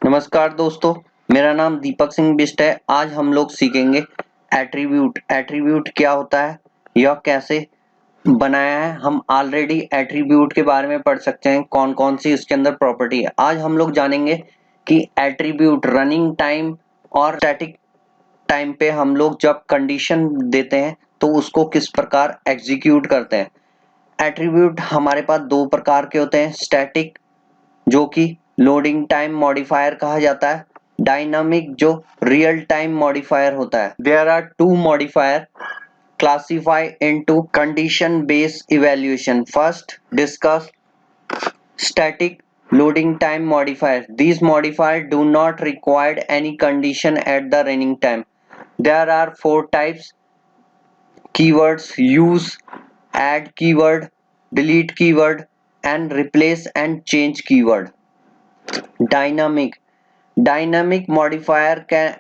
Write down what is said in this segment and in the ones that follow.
नमस्कार दोस्तों, मेरा नाम दीपक सिंह बिष्ट है। आज हम लोग सीखेंगे एट्रीब्यूट। एट्रीब्यूट क्या होता है, यह कैसे बनाया है। हम ऑलरेडी एट्रीब्यूट के बारे में पढ़ सकते हैं, कौन कौन सी इसके अंदर प्रॉपर्टी है। आज हम लोग जानेंगे कि एट्रीब्यूट रनिंग टाइम और स्टैटिक टाइम पे हम लोग जब कंडीशन देते हैं तो उसको किस प्रकार एग्जीक्यूट करते हैं। एट्रीब्यूट हमारे पास दो प्रकार के होते हैं, स्टैटिक जो कि लोडिंग टाइम मॉडिफायर कहा जाता है, डायनामिक जो रियल टाइम मॉडिफायर होता है। There are two modifier classified into condition based evaluation. First, discuss static loading time modifier. These modifiers do not require any condition at the running time. There are four types: keywords, use, add keyword, delete keyword, and replace and change keyword. Dynamic. Dynamic modifier can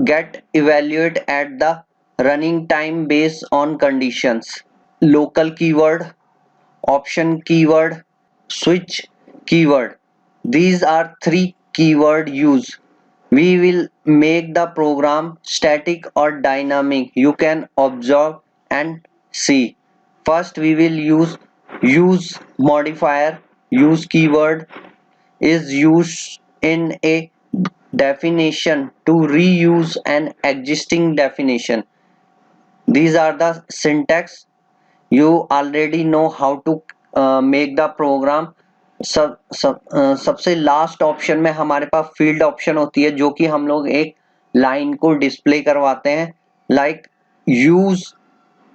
get evaluated at the running time based on conditions. Local keyword, option keyword, switch keyword. These are three keyword use. We will make the program static or dynamic. You can observe and see. First we will use modifier. Use keyword is used in a definition to reuse an existing definition. These are the syntax. You already know how to make the program. सबसे last option में हमारे पास field option होती है जो कि हम लोग एक लाइन को डिस्प्ले करवाते हैं, like use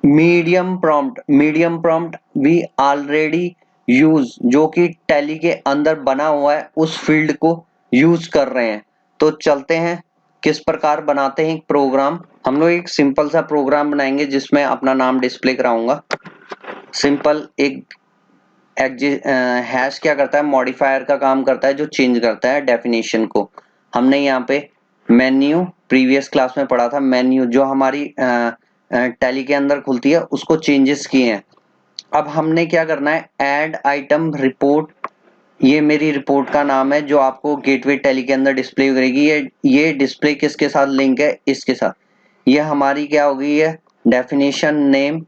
medium prompt. Medium prompt we already use, जो कि टैली के अंदर बना हुआ है, उस फील्ड को यूज कर रहे हैं। तो चलते हैं किस प्रकार बनाते हैं एक प्रोग्राम। हम लोग एक सिंपल सा प्रोग्राम बनाएंगे जिसमें अपना नाम डिस्प्ले कराऊंगा। सिंपल एक हैश क्या करता है, मॉडिफायर का काम करता है जो चेंज करता है डेफिनेशन को। हमने यहाँ पे मेन्यू प्रीवियस क्लास में पढ़ा था, मेन्यू जो हमारी टैली के अंदर खुलती है उसको चेंजेस किए हैं। अब हमने क्या करना है, ऐड आइटम रिपोर्ट। ये मेरी रिपोर्ट का नाम है जो आपको गेटवे टैली के अंदर डिस्प्ले करेगी। ये डिस्प्ले किसके साथ लिंक है, इसके साथ। ये हमारी क्या होगी, ये डेफिनेशन नेम।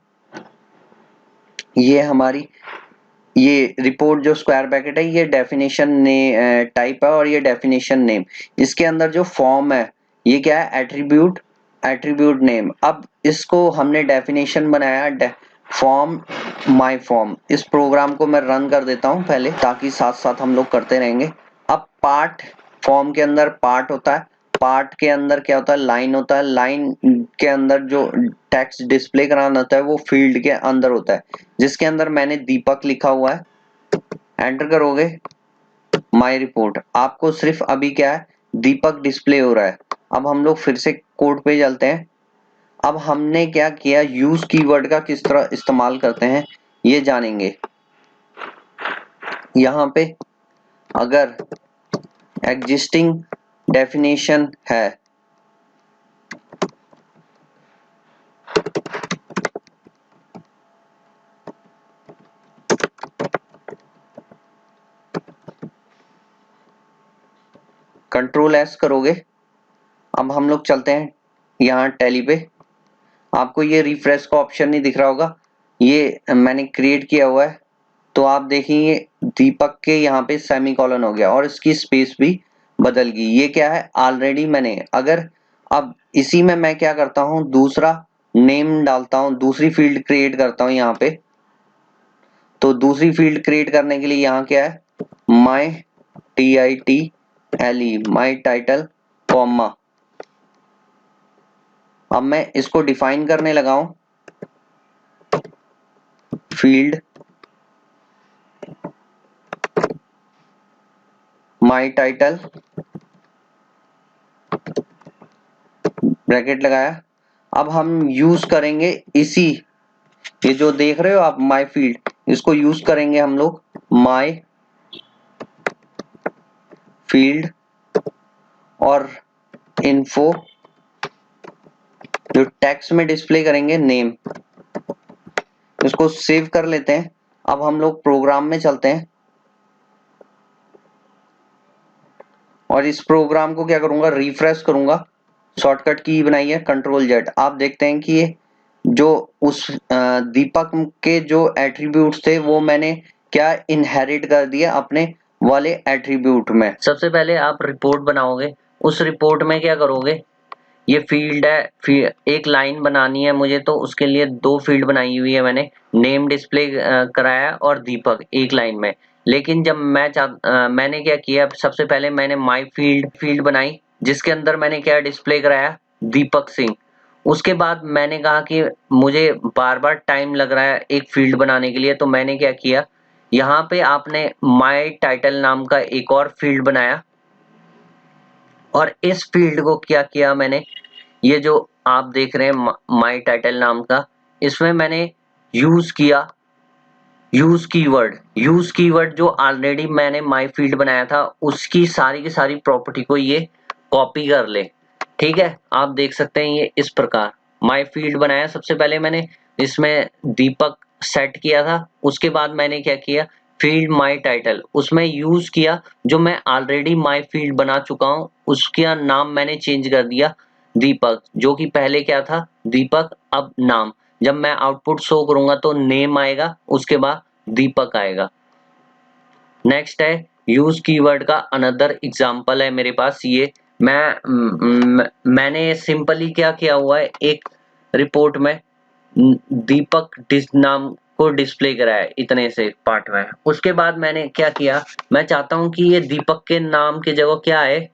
ये हमारी ये रिपोर्ट जो स्क्वायर ब्रैकेट है ये डेफिनेशन ने टाइप है और ये डेफिनेशन नेम। इसके अंदर जो फॉर्म है ये क्या है, एट्रीब्यूट। Attribute name. अब इसको हमने डेफिनेशन बनाया फॉर्म माय फॉर्म। इस प्रोग्राम को मैं रन कर देता हूं पहले, ताकि साथ साथ हम लोग करते रहेंगे। अब पार्ट, फॉर्म के अंदर पार्ट होता है, पार्ट के अंदर क्या होता है, लाइन होता है। लाइन के अंदर जो टेक्स्ट डिस्प्ले कराना होता है वो फील्ड के अंदर होता है, जिसके अंदर मैंने दीपक लिखा हुआ है। एंटर करोगे माय रिपोर्ट, आपको सिर्फ अभी क्या है, दीपक डिस्प्ले हो रहा है। अब हम लोग फिर से कोड पे चलते हैं। अब हमने क्या किया, यूज कीवर्ड का किस तरह इस्तेमाल करते हैं ये जानेंगे। यहाँ पे अगर एग्जिस्टिंग डेफिनेशन है कंट्रोल एस करोगे। अब हम लोग चलते हैं यहाँ टैली पे। आपको ये रिफ्रेश का ऑप्शन नहीं दिख रहा होगा, ये मैंने क्रिएट किया हुआ है। तो आप देखेंगे दीपक के यहाँ पे सेमीकोलन हो गया और इसकी स्पेस भी बदल गई। ये क्या है, ऑलरेडी मैंने, अगर अब इसी में मैं क्या करता हूँ, दूसरा नेम डालता हूँ, दूसरी फील्ड क्रिएट करता हूँ यहाँ पे। तो दूसरी फील्ड क्रिएट करने के लिए यहाँ क्या है, माई TITLE, माई टाइटल कॉमा। अब मैं इसको डिफाइन करने लगा हूं, फील्ड माई टाइटल ब्रैकेट लगाया। अब हम यूज करेंगे इसी, ये जो देख रहे हो आप माई फील्ड, इसको यूज करेंगे हम लोग माई फील्ड और इन्फो, जो टेक्स्ट में डिस्प्ले करेंगे नेम। इसको सेव कर लेते हैं। अब हम लोग प्रोग्राम में चलते हैं। और इस प्रोग्राम को क्या करूंगा, रिफ्रेश करूंगा। शॉर्टकट की बनाई है Ctrl+Z। आप देखते हैं कि ये जो उस दीपक के जो एट्रीब्यूट्स थे वो मैंने क्या इनहेरिट कर दिया अपने वाले एट्रीब्यूट में। सबसे पहले आप रिपोर्ट बनाओगे, उस रिपोर्ट में क्या करोगे, ये फील्ड है, एक लाइन बनानी है मुझे, तो उसके लिए दो फील्ड बनाई हुई है मैंने, नेम डिस्प्ले कराया और दीपक एक लाइन में। लेकिन जब मैंने क्या किया, सबसे पहले मैंने माई फील्ड बनाई जिसके अंदर मैंने क्या डिस्प्ले कराया, दीपक सिंह। उसके बाद मैंने कहा कि मुझे बार बार टाइम लग रहा है एक फील्ड बनाने के लिए, तो मैंने क्या किया, यहाँ पे आपने माई टाइटल नाम का एक और फील्ड बनाया और इस फील्ड को क्या किया मैंने, ये जो आप देख रहे हैं माई टाइटल नाम का, इसमें मैंने यूज किया यूज कीवर्ड जो ऑलरेडी मैंने माई फील्ड बनाया था उसकी सारी की सारी प्रॉपर्टी को ये कॉपी कर ले। ठीक है, आप देख सकते हैं ये इस प्रकार माई फील्ड बनाया। सबसे पहले मैंने इसमें दीपक सेट किया था, उसके बाद मैंने क्या किया, फील्ड माई टाइटल उसमें यूज किया, जो मैं ऑलरेडी माई फील्ड बना चुका हूं उसका नाम मैंने चेंज कर दिया दीपक, जो कि पहले क्या था दीपक, अब नाम। जब मैं आउटपुट शो करूंगा तो नेम आएगा, उसके बाद दीपक आएगा। नेक्स्ट है यूज कीवर्ड का अनदर एग्जांपल है मेरे पास, ये मैंने सिंपली क्या किया हुआ है, एक रिपोर्ट में दीपक नाम को डिस्प्ले कराया इतने से पार्ट में। उसके बाद मैंने क्या किया, मैं चाहता हूं कि ये दीपक के नाम की जगह क्या आए,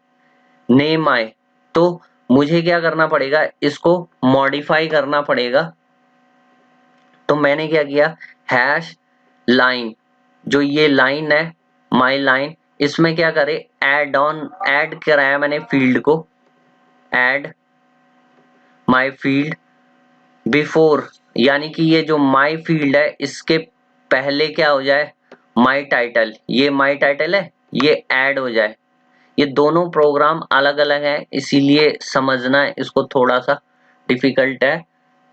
नेम आए, तो मुझे क्या करना पड़ेगा, इसको मॉडिफाई करना पड़ेगा। तो मैंने क्या किया, हैश लाइन, जो ये लाइन है माई लाइन, इसमें क्या करे, ऐड कराया मैंने फील्ड को, ऐड माई फील्ड बिफोर, यानी कि ये जो माई फील्ड है इसके पहले क्या हो जाए, माई टाइटल, ये माई टाइटल है ये ऐड हो जाए। ये दोनों प्रोग्राम अलग अलग हैं इसीलिए समझना इसको थोड़ा सा डिफिकल्ट है।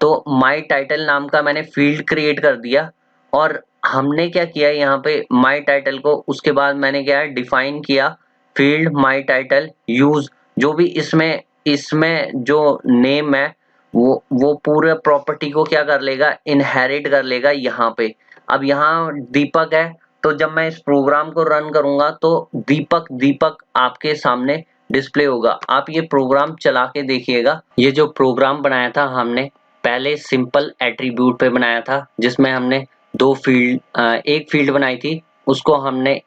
तो माई टाइटल नाम का मैंने फील्ड क्रिएट कर दिया और हमने क्या किया यहाँ पे माई टाइटल को, उसके बाद मैंने क्या डिफाइन किया फील्ड माई टाइटल यूज, जो भी इसमें इसमें जो नेम है वो पूरे प्रॉपर्टी को क्या कर लेगा, इनहेरिट कर लेगा यहाँ पे। अब यहाँ दीपक है, तो जब मैं इस प्रोग्राम को रन करूंगा तो दीपक दीपक आपके सामने डिस्प्ले होगा। आप ये प्रोग्राम चला के देखिएगा। ये जो प्रोग्राम बनाया था हमने पहले सिंपल एट्रीब्यूट पे बनाया था, जिसमें हमने दो फील्ड एक फील्ड बनाई थी, उसको हमने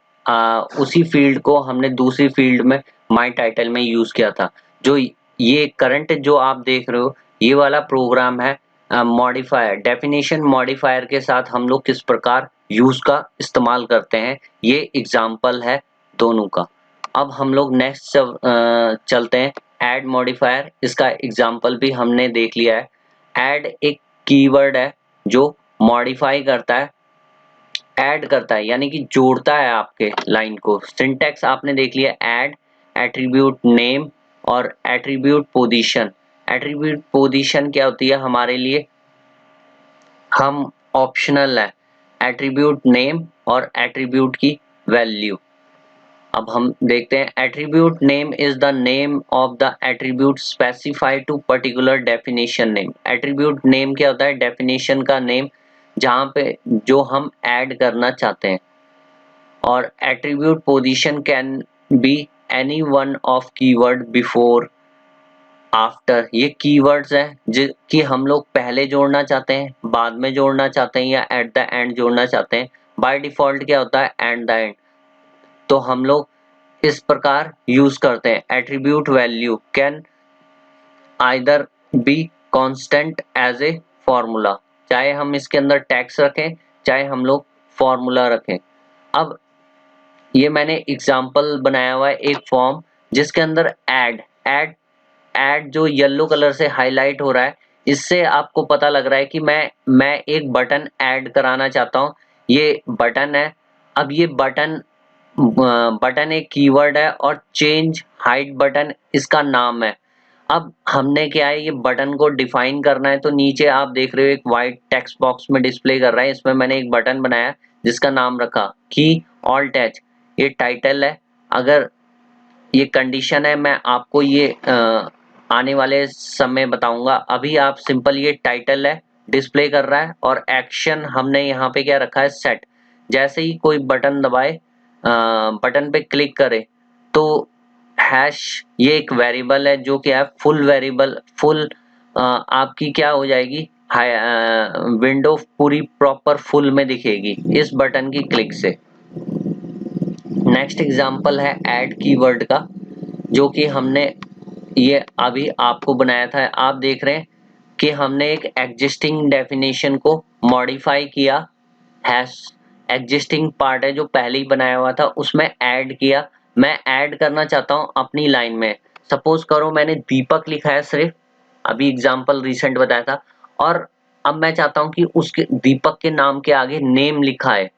उसी फील्ड को हमने दूसरी फील्ड में माई टाइटल में यूज किया था। जो ये करंट जो आप देख रहे हो ये वाला प्रोग्राम है मॉडिफायर, डेफिनेशन मॉडिफायर के साथ हम लोग किस प्रकार यूज का इस्तेमाल करते हैं, ये एग्जाम्पल है दोनों का। अब हम लोग नेक्स्ट चलते हैं ऐड मॉडिफायर, इसका एग्जाम्पल भी हमने देख लिया है। ऐड एक कीवर्ड है जो मॉडिफाई करता है, ऐड करता है यानी कि जोड़ता है आपके लाइन को। सिंटैक्स आपने देख लिया, ऐड, एट्रीब्यूट नेम और एट्रीब्यूट पोजीशन। एट्रीब्यूट पोजीशन क्या होती है हमारे लिए, हम ऑप्शनल है, एट्रीब्यूट नेम और एट्रीब्यूट की वैल्यू। अब हम देखते हैं, attribute name is the name of the attribute specified to particular definition name. Attribute name क्या होता है, डेफिनेशन का नेम जहां पे जो हम ऐड करना चाहते हैं। और attribute position can be any one of keyword before after, ये कीवर्ड्स हैं कि हम लोग पहले जोड़ना चाहते हैं, बाद में जोड़ना चाहते हैं या एट द एंड जोड़ना चाहते हैं। बाय डिफॉल्ट क्या होता है, एट द एंड। तो हम लोग इस प्रकार यूज करते हैं। Attribute value can either be constant as a formula, चाहे हम इसके अंदर टैक्स रखें चाहे हम लोग फॉर्मूला रखें। अब ये मैंने एग्जांपल बनाया हुआ है एक फॉर्म जिसके अंदर ऐड जो येलो कलर से हाईलाइट हो रहा है, इससे आपको पता लग रहा है कि मैं एक बटन ऐड कराना चाहता हूँ। ये बटन है, अब ये बटन एक कीवर्ड है और चेंज हाइट बटन इसका नाम है। अब हमने क्या है, ये बटन को डिफाइन करना है, तो नीचे आप देख रहे हो एक वाइट टेक्स्ट बॉक्स में डिस्प्ले कर रहा है, इसमें मैंने एक बटन बनाया जिसका नाम रखा की ऑल्ट एच, ये टाइटल है। अगर ये कंडीशन है, मैं आपको ये आने वाले समय बताऊंगा। अभी आप सिंपल ये टाइटल है डिस्प्ले कर रहा है और एक्शन हमने यहाँ पे क्या रखा है सेट। जैसे ही कोई बटन दबाए, बटन पे क्लिक करे तो हैश ये एक वेरिएबल है जो क्या है फुल वेरिएबल, फुल आपकी क्या हो जाएगी विंडो पूरी प्रॉपर फुल में दिखेगी इस बटन की क्लिक से। नेक्स्ट एग्जांपल है ऐड कीवर्ड का, जो कि हमने ये अभी आपको बनाया था। आप देख रहे हैं कि हमने एक एग्जिस्टिंग डेफिनेशन को मॉडिफाई किया, हैश एग्जिस्टिंग पार्ट है जो पहले ही बनाया हुआ था उसमें ऐड किया। मैं ऐड करना चाहता हूं अपनी लाइन में। सपोज करो मैंने दीपक लिखा है सिर्फ, अभी एग्जांपल रिसेंट बताया था, और अब मैं चाहता हूं कि उसके दीपक के नाम के आगे नेम लिखा है।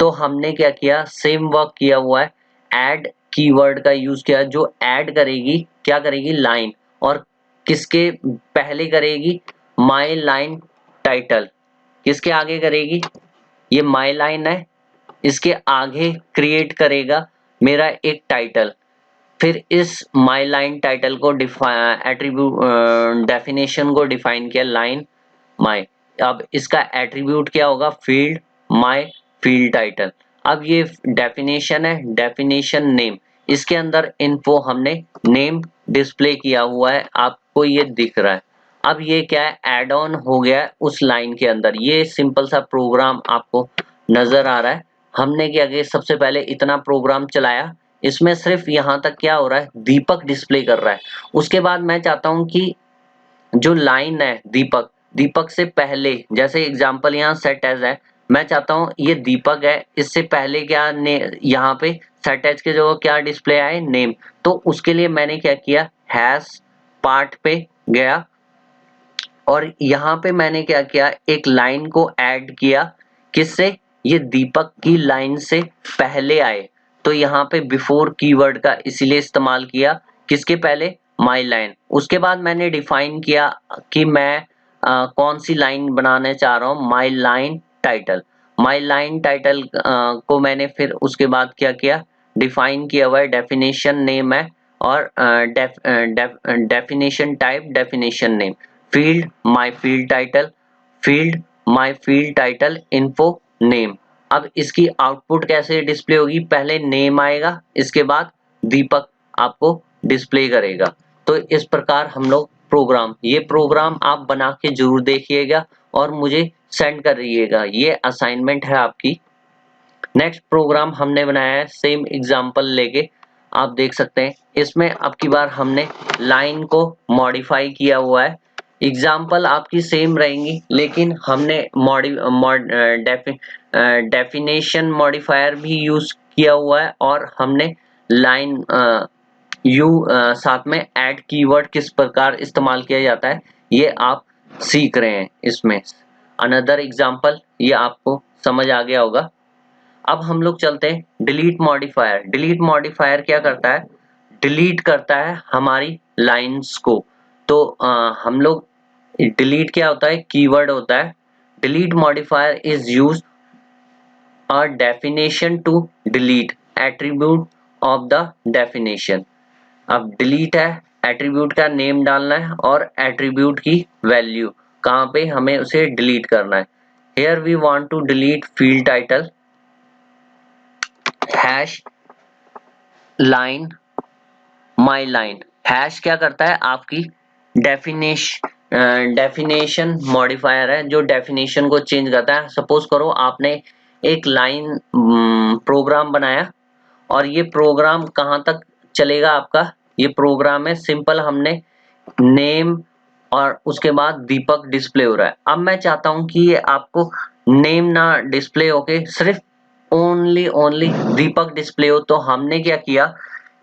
तो हमने क्या किया, सेम वर्क किया हुआ है, ऐड कीवर्ड का यूज किया जो ऐड करेगी, क्या करेगी लाइन, और किसके पहले करेगी माय लाइन टाइटल, किसके आगे करेगी, ये माय लाइन है, इसके आगे क्रिएट करेगा मेरा एक टाइटल। फिर इस माय लाइन टाइटल को एट्रीब्यूट डेफिनेशन को डिफाइन किया लाइन माय। अब इसका एट्रीब्यूट क्या होगा, फील्ड माय फील्ड टाइटल। अब ये डेफिनेशन है, डेफिनेशन नेम, इसके अंदर इन्फो हमने नेम डिस्प्ले किया हुआ है, आपको ये दिख रहा है। अब ये क्या है, एड ऑन हो गया है उस लाइन के अंदर। ये सिंपल सा प्रोग्राम आपको नजर आ रहा है। हमने क्या किया, सबसे पहले इतना प्रोग्राम चलाया, इसमें सिर्फ यहाँ तक क्या हो रहा है, दीपक डिस्प्ले कर रहा है। उसके बाद मैं चाहता हूँ कि जो लाइन है दीपक, दीपक से पहले, जैसे एग्जांपल यहाँ सेट एज है, मैं चाहता हूँ ये दीपक है, इससे पहले क्या यहाँ पे सेट एज के जो क्या डिस्प्ले आए नेम। तो उसके लिए मैंने क्या किया, हैश पार्ट पे गया और यहाँ पे मैंने क्या किया, एक लाइन को ऐड किया, किससे, ये दीपक की लाइन से पहले आए। तो यहाँ पे बिफोर कीवर्ड का इसीलिए इस्तेमाल किया, किसके पहले, माय लाइन। उसके बाद मैंने डिफाइन किया कि मैं कौन सी लाइन बनाने चाह रहा हूँ, my line title. My line title को मैंने फिर उसके बाद क्या किया, डिफाइन किया हुआ है, डेफिनेशन नेम है और definition type definition name, field my field title, field my field title info name. अब इसकी आउटपुट कैसे डिस्प्ले होगी, पहले नेम आएगा, इसके बाद दीपक आपको डिस्प्ले करेगा। तो इस प्रकार हम लोग प्रोग्राम, ये प्रोग्राम आप बना के जरूर देखिएगा और मुझे सेंड करिएगा, ये असाइनमेंट है आपकी। नेक्स्ट प्रोग्राम हमने बनाया है सेम एग्जांपल लेके, आप देख सकते हैं इसमें अब की बार हमने लाइन को मॉडिफाई किया हुआ है। एग्जांपल आपकी सेम रहेंगी लेकिन हमने डेफिनेशन मॉडिफायर भी यूज किया हुआ है और हमने लाइन साथ में ऐड कीवर्ड किस प्रकार इस्तेमाल किया जाता है ये आप सीख रहे हैं इसमें। अनदर एग्जांपल, ये आपको समझ आ गया होगा। अब हम लोग चलते हैं डिलीट मॉडिफायर। डिलीट मॉडिफायर क्या करता है, डिलीट करता है हमारी लाइंस को। तो हम लोग डिलीट क्या होता है, कीवर्ड होता है। Delete modifier is use a definition to delete attribute of the definition. अब डिलीट है, एट्रीब्यूट का नेम डालना है और एट्रीब्यूट की वैल्यू कहाँ पे हमें उसे डिलीट करना है। Here we want to delete field title hash line my line. Hash क्या करता है, आपकी डेफिनेशन मॉडिफायर है जो डेफिनेशन को चेंज करता है। सपोज करो आपने एक लाइन प्रोग्राम बनाया और ये प्रोग्राम कहाँ तक चलेगा आपका, ये प्रोग्राम है सिंपल, हमने नेम और उसके बाद दीपक डिस्प्ले हो रहा है। अब मैं चाहता हूं कि ये आपको नेम ना डिस्प्ले होके सिर्फ ओनली दीपक डिस्प्ले हो। तो हमने क्या किया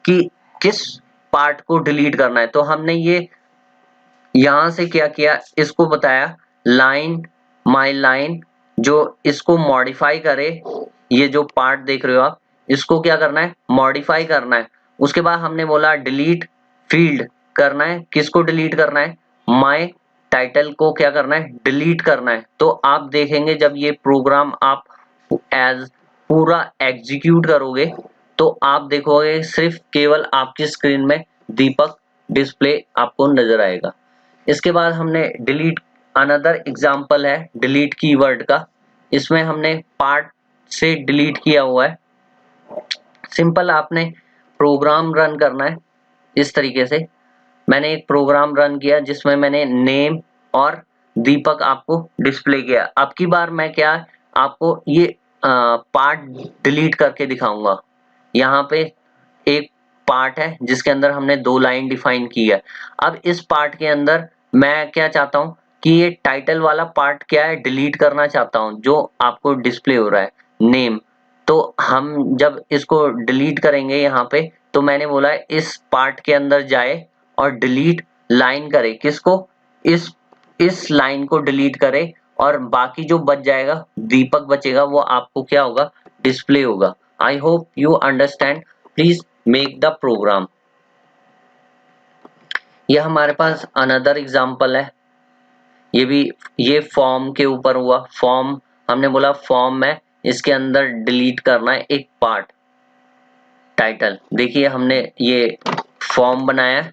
कि किस पार्ट को डिलीट करना है, तो हमने ये यहां से क्या किया, इसको बताया लाइन माय लाइन, जो इसको मॉडिफाई करे, ये जो पार्ट देख रहे हो आप, इसको क्या करना है, मॉडिफाई करना है। उसके बाद हमने बोला डिलीट फील्ड करना है, किसको डिलीट करना है, माय टाइटल को क्या करना है, डिलीट करना है। तो आप देखेंगे जब ये प्रोग्राम आप एज पूरा एग्जीक्यूट करोगे तो आप देखोगे सिर्फ केवल आपकी स्क्रीन में दीपक डिस्प्ले आपको नजर आएगा। इसके बाद हमने डिलीट, अनदर एग्जांपल है डिलीट कीवर्ड का। इसमें हमने पार्ट से डिलीट किया हुआ है। सिंपल आपने प्रोग्राम रन करना है इस तरीके से। मैंने एक प्रोग्राम रन किया जिसमें मैंने नेम और दीपक आपको डिस्प्ले किया। अब की बार मैं क्या आपको ये पार्ट डिलीट करके दिखाऊंगा। यहाँ पे एक पार्ट है जिसके अंदर हमने 2 लाइन डिफाइन की है। अब इस पार्ट के अंदर मैं क्या चाहता हूँ कि ये टाइटल वाला पार्ट क्या है डिलीट करना चाहता हूँ, जो आपको डिस्प्ले हो रहा है नेम। तो हम जब इसको डिलीट करेंगे यहाँ पे, तो मैंने बोला है इस पार्ट के अंदर जाए और डिलीट लाइन करे। किसको? इस लाइन को डिलीट करे, और बाकी जो बच जाएगा दीपक बचेगा, वो आपको क्या होगा डिस्प्ले होगा। I hope you understand. Please make the program. ये हमारे पास अनदर एग्जांपल है। ये फॉर्म के ऊपर हुआ। फॉर्म हमने बोला फॉर्म है, इसके अंदर डिलीट करना है एक पार्ट टाइटल। देखिए हमने ये फॉर्म बनाया,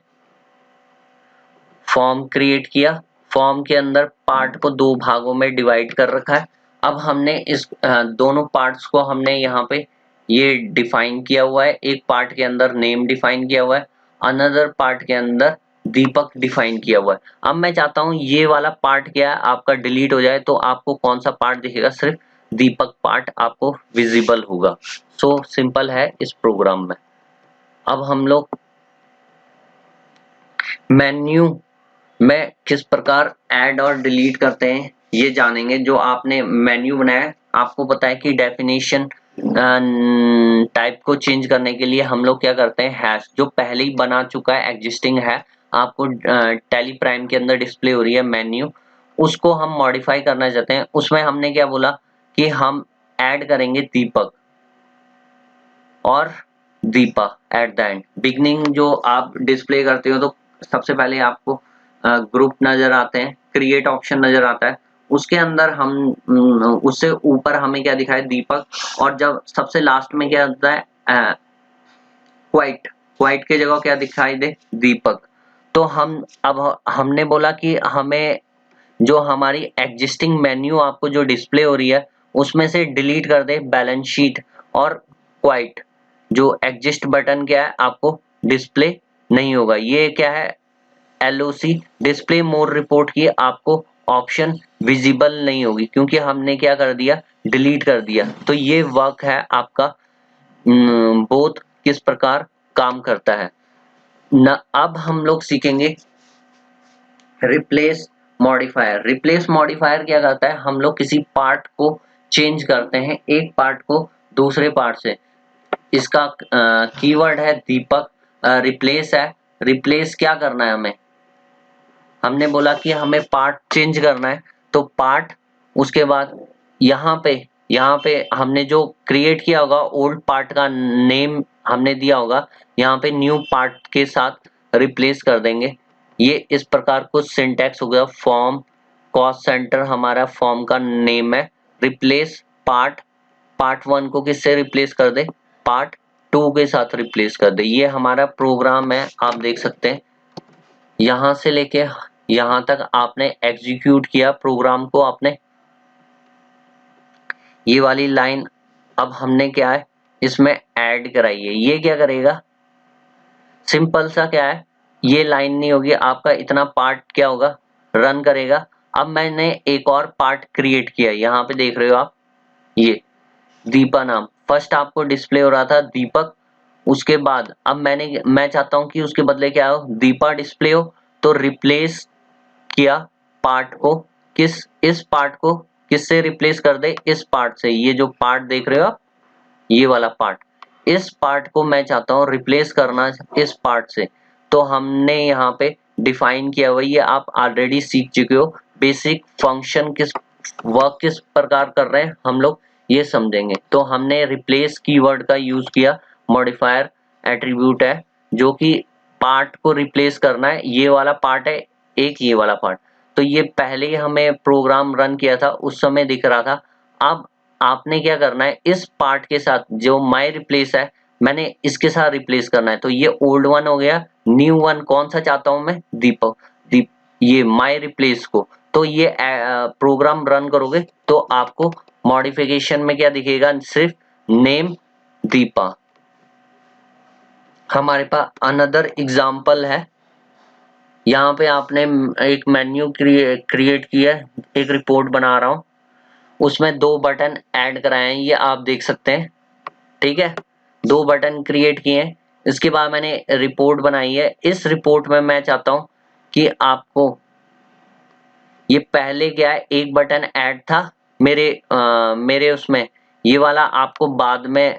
फॉर्म क्रिएट किया, फॉर्म के अंदर पार्ट को 2 भागों में डिवाइड कर रखा है। अब हमने इस दोनों पार्ट्स को हमने यहाँ पे ये डिफाइन किया हुआ है। एक पार्ट के अंदर नेम डिफाइन किया हुआ है, अनदर पार्ट के अंदर दीपक डिफाइन किया हुआ है। अब मैं चाहता हूँ ये वाला पार्ट क्या है आपका डिलीट हो जाए, तो आपको कौन सा पार्ट दिखेगा? सिर्फ दीपक पार्ट आपको विजिबल होगा। सो सिंपल है इस प्रोग्राम में। अब हम लोग मेन्यू में किस प्रकार ऐड और डिलीट करते हैं ये जानेंगे। जो आपने मेन्यू बनाया है, आपको पता है कि डेफिनेशन टाइप को चेंज करने के लिए हम लोग क्या करते हैं, हैश जो पहले ही बना चुका है एग्जिस्टिंग है, आपको टैली प्राइम के अंदर डिस्प्ले हो रही है मेन्यू, उसको हम मॉडिफाई करना चाहते हैं। उसमें हमने क्या बोला कि हम ऐड करेंगे दीपक और Deepa at the end. Beginning जो आप डिस्प्ले करते हो तो सबसे पहले आपको ग्रुप नजर आते हैं, क्रिएट ऑप्शन नजर आता है, उसके अंदर हम उससे ऊपर हमें क्या दिखाए दीपक, और जब सबसे लास्ट में क्या होता है क्वाइट, क्वाइट के जगह क्या दिखाई दे दीपक। तो हम अब हमने बोला कि हमें जो हमारी एग्जिस्टिंग मेन्यू आपको जो डिस्प्ले हो रही है उसमें से डिलीट कर दे बैलेंस शीट और क्वाइट। जो एग्जिस्ट बटन क्या है आपको डिस्प्ले नहीं होगा। ये क्या है LOC डिस्प्ले मोर रिपोर्ट की आपको ऑप्शन विजिबल नहीं होगी, क्योंकि हमने क्या कर दिया डिलीट कर दिया। तो ये वर्क है आपका बोथ किस प्रकार काम करता है न। अब हम लोग सीखेंगे रिप्लेस मॉडिफायर। रिप्लेस मॉडिफायर क्या करता है, हम लोग किसी पार्ट को चेंज करते हैं एक पार्ट को दूसरे पार्ट से। इसका कीवर्ड है दीपक, रिप्लेस है। रिप्लेस क्या करना है हमें, हमने बोला कि हमें पार्ट चेंज करना है, तो पार्ट, उसके बाद यहाँ पे हमने जो क्रिएट किया होगा ओल्ड पार्ट का नेम हमने दिया होगा, यहाँ पे न्यू पार्ट के साथ रिप्लेस कर देंगे। ये इस प्रकार कुछ सिंटैक्स हो गया। फॉर्म कॉस्ट सेंटर हमारा फॉर्म का नेम है। रिप्लेस पार्ट, पार्ट 1 को किससे रिप्लेस कर दे, पार्ट 2 के साथ रिप्लेस कर दे। ये हमारा प्रोग्राम है, आप देख सकते हैं। यहां से लेके यहां तक आपने एग्जीक्यूट किया प्रोग्राम को आपने। ये वाली लाइन अब हमने क्या है इसमें ऐड कराई है। ये क्या करेगा, सिंपल सा क्या है, ये लाइन नहीं होगी आपका, इतना पार्ट क्या होगा रन करेगा। अब मैंने एक और पार्ट क्रिएट किया, यहाँ पे देख रहे हो आप, ये दीपा नाम फर्स्ट आपको डिस्प्ले हो रहा था दीपक। उसके बाद अब मैं चाहता हूं कि उसके बदले क्या हो दीपा डिस्प्ले हो, तो रिप्लेस किया पार्ट को, इस पार्ट को किससे रिप्लेस कर दे, इस पार्ट से। ये जो पार्ट देख रहे हो आप, ये वाला पार्ट, इस पार्ट को मैं चाहता हूँ रिप्लेस करना इस पार्ट से। तो हमने यहाँ पे डिफाइन किया हुआ, ये आप ऑलरेडी सीख चुके हो। बेसिक फंक्शन किस प्रकार कर रहे हैं हम लोग ये समझेंगे। तो हमने रिप्लेस कीवर्ड का यूज किया, मॉडिफायर एट्रीब्यूट है जो कि पार्ट को रिप्लेस करना है। ये वाला पार्ट है एक, ये वाला पार्ट। तो ये पहले ही हमें प्रोग्राम रन किया था उस समय दिख रहा था। अब आपने क्या करना है, इस पार्ट के साथ जो माई रिप्लेस है मैंने इसके साथ रिप्लेस करना है, तो ये ओल्ड वन हो गया, न्यू वन कौन सा चाहता हूं मैं, दीपक ये माय रिप्लेस को। तो ये प्रोग्राम रन करोगे तो आपको मॉडिफिकेशन में क्या दिखेगा, सिर्फ नेम दीपा। हमारे पास अनदर एग्जाम्पल है, यहाँ पे आपने एक मेन्यू क्रिएट किया है, एक रिपोर्ट बना रहा हूं, उसमें 2 बटन ऐड कराए हैं, ये आप देख सकते हैं, ठीक है। 2 बटन क्रिएट किए हैं, इसके बाद मैंने रिपोर्ट बनाई है। इस रिपोर्ट में मैं चाहता हूं कि आपको ये पहले क्या है, एक बटन ऐड था मेरे उसमें, ये वाला आपको बाद में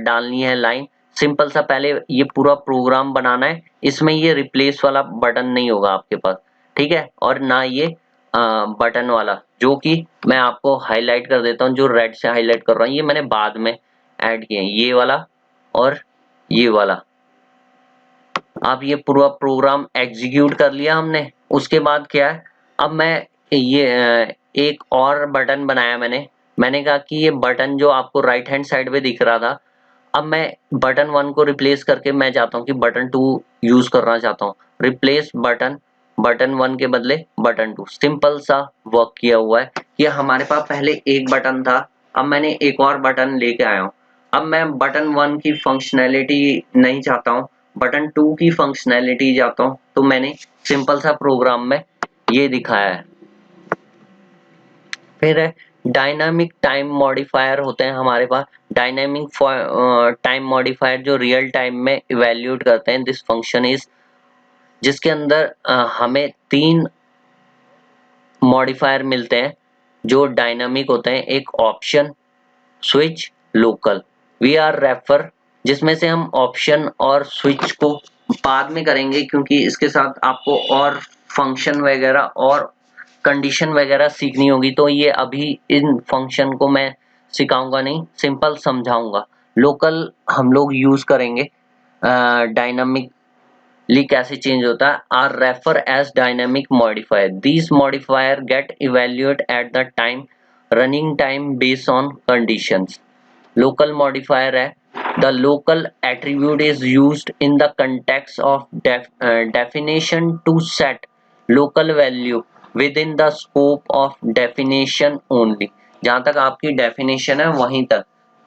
डालनी है लाइन। सिंपल सा पहले ये पूरा प्रोग्राम बनाना है, इसमें ये रिप्लेस वाला बटन नहीं होगा आपके पास, ठीक है, और ना ये बटन वाला, जो कि मैं आपको हाईलाइट कर देता हूँ, जो रेड से हाईलाइट कर रहा हूँ, ये मैंने बाद में ऐड किए हैं, ये वाला और ये वाला। अब ये पूरा प्रोग्राम एग्जीक्यूट कर लिया हमने, उसके बाद क्या है, अब मैं ये एक और बटन बनाया मैंने कहा कि ये बटन जो आपको राइट हैंड साइड पे दिख रहा था, अब मैं बटन 1 को रिप्लेस करके मैं चाहता हूँ कि बटन 2 यूज करना चाहता हूँ। रिप्लेस बटन 1 के बदले बटन 2, सिंपल सा वर्क किया हुआ है। ये हमारे पास पहले एक बटन था, अब मैंने एक और बटन लेके आया हूँ। अब मैं बटन 1 की फंक्शनैलिटी नहीं चाहता हूँ, बटन 2 की फंक्शनैलिटी चाहता हूँ, तो मैंने सिंपल सा प्रोग्राम में ये दिखाया है। फिर है डायनामिक टाइम मॉडिफायर होते हैं हमारे पास। डायनामिक टाइम मॉडिफायर जो रियल टाइम में इवेल्यूएट करते हैं, दिस फंक्शन इज, जिसके अंदर हमें 3 मॉडिफायर मिलते हैं जो डायनामिक होते हैं, एक option, switch, local. We are refer, जिसमें से हम ऑप्शन और स्विच को बाद में करेंगे, क्योंकि इसके साथ आपको और फंक्शन वगैरह और कंडीशन वगैरह सीखनी होगी, तो ये अभी इन फंक्शन को मैं सिखाऊंगा नहीं, सिंपल समझाऊंगा। लोकल हम लोग यूज करेंगे, डायनामिकली कैसे चेंज होता है, are refer as dynamic modifier, these modifier get evaluate at the time running time based on conditions. Local modifier है, the local attribute is used in the context of definition to set local value within the scope of definition only। जहां तक आपकी definition है वहीं तक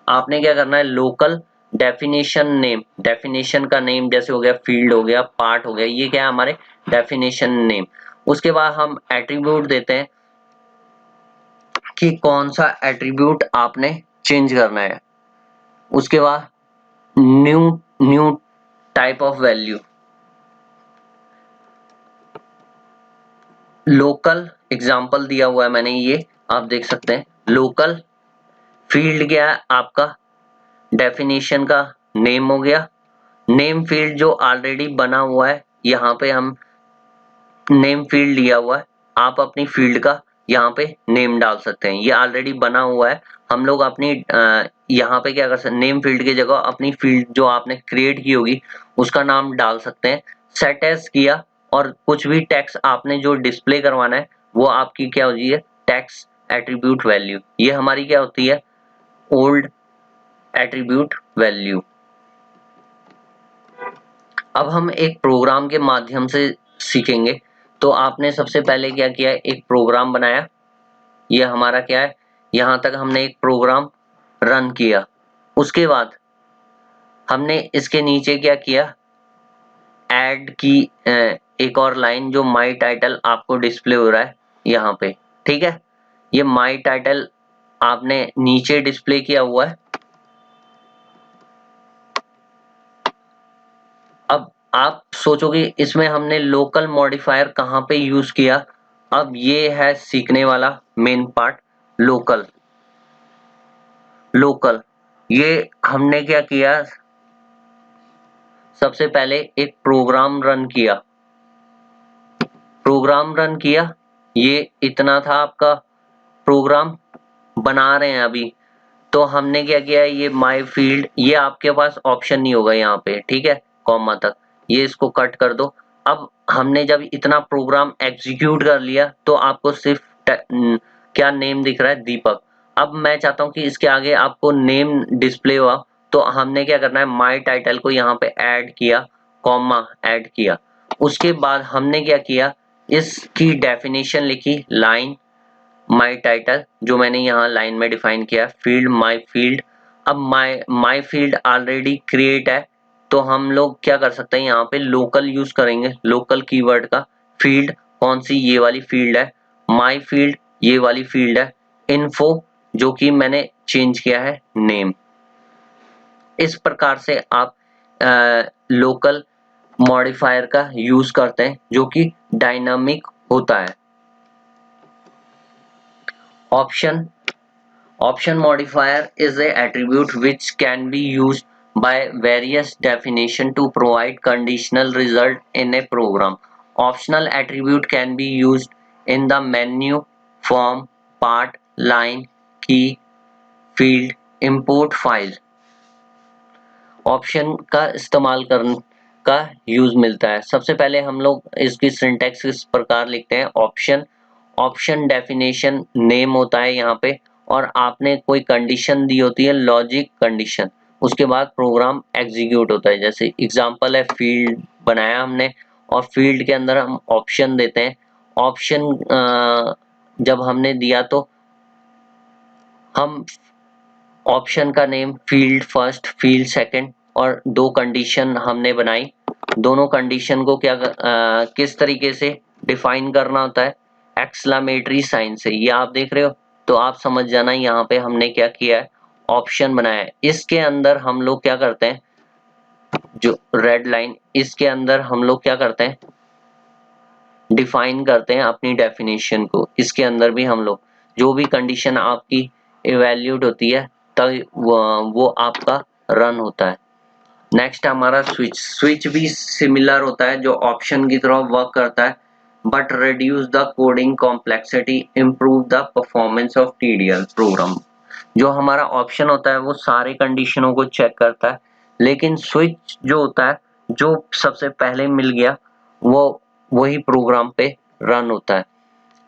आपने क्या करना है, लोकल डेफिनेशन नेम, डेफिनेशन का नेम जैसे हो गया फील्ड हो गया पार्ट हो गया, ये क्या है हमारे डेफिनेशन नेम। उसके बाद हम एट्रीब्यूट देते हैं कि कौन सा एट्रीब्यूट आपने चेंज करना है। उसके बाद new type of value, local example दिया हुआ है मैंने, ये आप देख सकते हैं। लोकल फील्ड क्या है आपका, डेफिनेशन का नेम हो गया, नेम फील्ड जो ऑलरेडी बना हुआ है, यहाँ पे हम नेम फील्ड लिया हुआ है, आप अपनी फील्ड का यहाँ पे नेम डाल सकते हैं, ये ऑलरेडी बना हुआ है। हम लोग अपनी यहाँ पे क्या कर सकते हैं, नेम फील्ड की जगह अपनी फील्ड जो आपने क्रिएट की होगी उसका नाम डाल सकते हैं। सेट एज किया, और कुछ भी टेक्स्ट आपने जो डिस्प्ले करवाना है वो आपकी क्या होती है, टेक्स्ट एट्रीब्यूट वैल्यू, ये हमारी क्या होती है, ओल्ड एट्रीब्यूट वैल्यू। अब हम एक प्रोग्राम के माध्यम से सीखेंगे, तो आपने सबसे पहले क्या किया, एक प्रोग्राम बनाया, ये हमारा क्या है, यहां तक हमने एक प्रोग्राम रन किया। उसके बाद हमने इसके नीचे क्या किया, ऐड की एक और लाइन, जो माई टाइटल आपको डिस्प्ले हो रहा है यहाँ पे, ठीक है, ये माई टाइटल आपने नीचे डिस्प्ले किया हुआ है। अब आप सोचोगे इसमें हमने लोकल मॉडिफायर कहाँ पे यूज किया, अब ये है सीखने वाला मेन पार्ट। लोकल लोकल ये हमने क्या किया, सबसे पहले एक प्रोग्राम रन किया, ये इतना था आपका प्रोग्राम, बना रहे हैं अभी। तो हमने क्या किया, ये माय फील्ड, ये आपके पास ऑप्शन नहीं होगा यहाँ पे, ठीक है, कॉमा तक, ये इसको कट कर दो। अब हमने जब इतना प्रोग्राम एग्जीक्यूट कर लिया तो आपको सिर्फ क्या नेम दिख रहा है, दीपक। अब मैं चाहता हूँ कि इसके आगे आपको नेम डिस्प्ले हुआ, तो हमने क्या करना है, माई टाइटल को यहाँ पे ऐड किया, कॉमा ऐड किया। उसके बाद हमने क्या किया, इसकी डेफिनेशन लिखी, लाइन माई टाइटल, जो मैंने यहाँ लाइन में डिफाइन किया, फील्ड माई फील्ड। अब माई फील्ड ऑलरेडी क्रिएट है, तो हम लोग क्या कर सकते हैं, यहाँ पे लोकल यूज करेंगे, लोकल कीवर्ड का। फील्ड कौन सी, ये वाली फील्ड है। माई फील्ड ये वाली फील्ड है। इन्फो जो कि मैंने चेंज किया है नेम। इस प्रकार से आप लोकल मॉडिफायर का यूज करते हैं जो कि डायनामिक होता है। Option modifier is a attribute which can be used by various definition to provide conditional result in a program. Optional attribute can be used in the menu, form, part, line, key, field, import file. Option का इस्तेमाल करने का use मिलता है। सबसे पहले हम लोग इसकी सिंटैक्स इस प्रकार लिखते हैं, ऑप्शन डेफिनेशन नेम होता है यहाँ पे, और आपने कोई कंडीशन दी होती है, लॉजिक कंडीशन, उसके बाद प्रोग्राम एग्जीक्यूट होता है। जैसे एग्जांपल है, फील्ड बनाया हमने और फील्ड के अंदर हम ऑप्शन देते हैं। ऑप्शन जब हमने दिया तो हम ऑप्शन का name field first, field second, और दो कंडीशन हमने बनाई। दोनों कंडीशन को किस तरीके से डिफाइन करना होता है, एक्सक्लेमेटरी साइन से। ये आप देख रहे हो, तो आप समझ जाना यहाँ पे हमने क्या किया है, ऑप्शन बनाया है। इसके अंदर हम लोग क्या करते हैं, जो रेड लाइन, इसके अंदर हम लोग क्या करते हैं, डिफाइन करते हैं अपनी डेफिनेशन को। इसके अंदर भी हम लोग जो भी कंडीशन आपकी इवैल्यूएट होती है तब वो आपका रन होता है। नेक्स्ट हमारा स्विच भी सिमिलर होता है, जो ऑप्शन की तरह वर्क करता है, but reduce the coding complexity, improve the performance of TDL program. जो हमारा ऑप्शन होता है वो सारे कंडीशनों को चेक करता है, लेकिन स्विच जो होता है, जो सबसे पहले मिल गया वो वही प्रोग्राम पे रन होता है।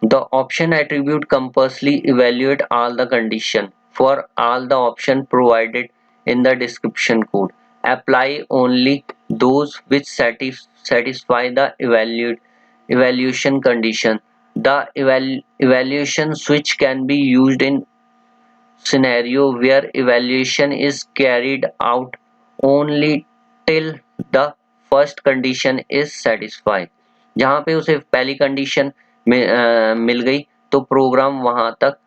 The option attribute compulsively evaluate all the condition for all the option provided in the description code. Apply only those which satisfy the evaluation condition. The evaluation switch can be used in scenario where evaluation is carried out only till the first condition is satisfied. जहाँ पे उसे पहली condition मिल गई तो programme वहां तक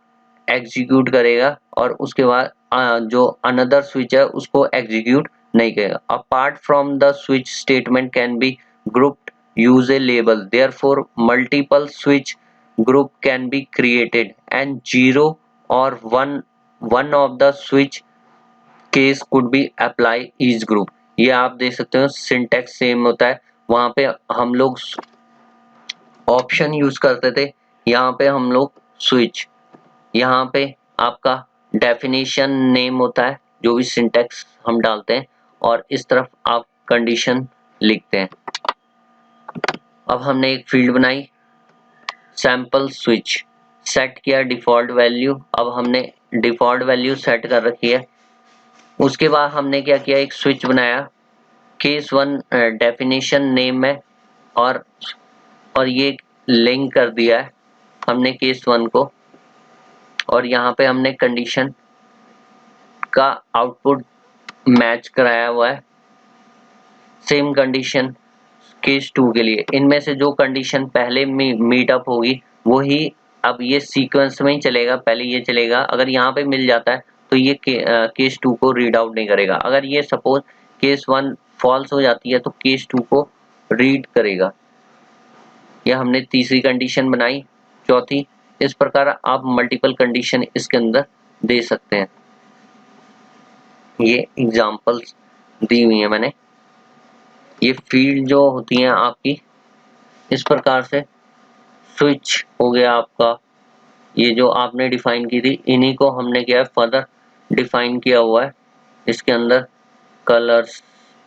execute करेगा और उसके बाद जो अनदर स्विच है उसको एग्जीक्यूट नहीं करेगा। Apart from the switch statement can be grouped, use A label, therefore multiple switch group can be created and 0 or 1 of the switch case could be apply each group. ये आप देख सकते हो syntax same होता है। वहां पे हम लोग ऑप्शन यूज करते थे, यहाँ पे हम लोग स्विच। यहाँ पे आपका डेफिनेशन नेम होता है, जो भी सिंटैक्स हम डालते हैं, और इस तरफ आप कंडीशन लिखते हैं। अब हमने एक फील्ड बनाई, सैंपल स्विच, सेट किया डिफॉल्ट वैल्यू। अब हमने डिफॉल्ट वैल्यू सेट कर रखी है। उसके बाद हमने क्या किया, एक स्विच बनाया, केस 1 डेफिनेशन नेम है, और ये लिंक कर दिया है हमने केस 1 को, और यहाँ पे हमने कंडीशन का आउटपुट मैच कराया हुआ है। सेम कंडीशन केस 2 के लिए। इनमें से जो कंडीशन पहले मीट अप होगी वही अब ये सीक्वेंस में ही चलेगा, पहले ये चलेगा। अगर यहाँ पे मिल जाता है तो ये केस 2 को रीड आउट नहीं करेगा। अगर ये सपोज केस 1 फॉल्स हो जाती है तो केस 2 को रीड करेगा। यह हमने तीसरी कंडीशन बनाई, चौथी। इस प्रकार आप मल्टीपल कंडीशन इसके अंदर दे सकते हैं। ये एग्जांपल्स दी हुई है मैंने। ये फील्ड जो होती हैं आपकी, इस प्रकार से स्विच हो गया आपका, ये जो आपने डिफाइन की थी, इन्हीं को हमने क्या है फर्दर डिफाइन किया हुआ है। इसके अंदर कलर्स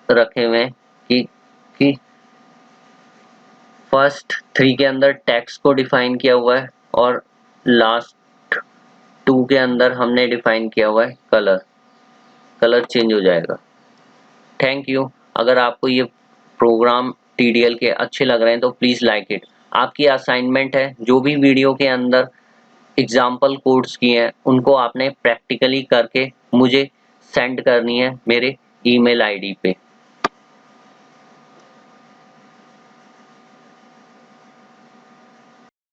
रखे हुए हैं कि फर्स्ट 3 के अंदर टेक्स्ट को डिफाइन किया हुआ है और लास्ट 2 के अंदर हमने डिफाइन किया हुआ है कलर। कलर चेंज हो जाएगा। Thank you. अगर आपको ये प्रोग्राम TDL के अच्छे लग रहे हैं तो प्लीज़ लाइक इट। आपकी असाइनमेंट है, जो भी वीडियो के अंदर एग्जाम्पल कोड्स किए हैं उनको आपने प्रैक्टिकली करके मुझे सेंड करनी है मेरे ईमेल आईडी पे।